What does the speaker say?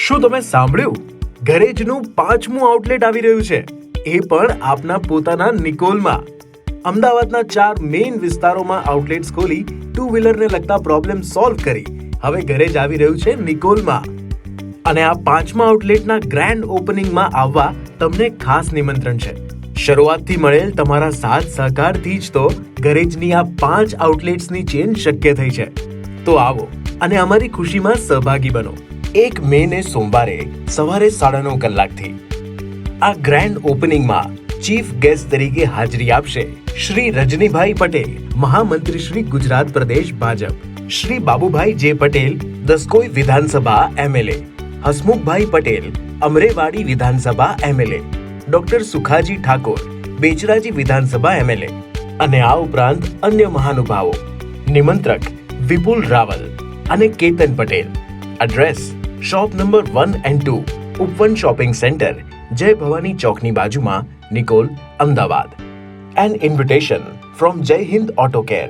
શું તમે સાંભળ્યું? ગેરેજનું 5મું આઉટલેટ આવી રહ્યું છે, એ પણ આપના પોતાના નિકોલમાં. અમદાવાદના 4 મેઇન વિસ્તારોમાં આઉટલેટ્સ ખોલી ટુ વ્હીલરને લગતા પ્રોબ્લેમ સોલ્વ કરી હવે ગેરેજ આવી રહ્યું છે નિકોલમાં. અને આ 5મા આઉટલેટના ગ્રેન્ડ ઓપનિંગમાં આવવા તમને ખાસ નિમંત્રણ છે. શરૂઆતથી મળેલ તમારા સાથ સહકારથી જ તો ગેરેજની આ 5 આઉટલેટ્સની ચેન શક્ય થઈ છે. તો આવો અને અમારી ખુશીમાં સહભાગી બનો. 1 મેને સોમવારે સવારે 9:30 કલાકથી આ ગ્રેન્ડ ઓપનિંગમાં ચીફ ગેસ્ટ તરીકે હાજરી આપશે શ્રી રજનીભાઈ પટેલ, મહામંત્રી શ્રી ગુજરાત પ્રદેશ ભાજપ, શ્રી બાબુભાઈ જે પટેલ, દસકોઈ વિધાનસભા એમએલએ, હસમુખભાઈ પટેલ, અમરેવાડી વિધાનસભા એમએલએ, ડોક્ટર સુખાજી ઠાકોર, બેચરાજી વિધાનસભા એમએલએ અને આ ઉપરાંત અન્ય મહાનુભાવો. નિમંત્રક વિપુલ રાવલ અને Ketan Patel. Address shop number 1 and 2, Upvan shopping centre, Jai Bhavani ચોકની બાજુમાં, Nikol, Ahmedabad. An invitation from Jai Hind auto care.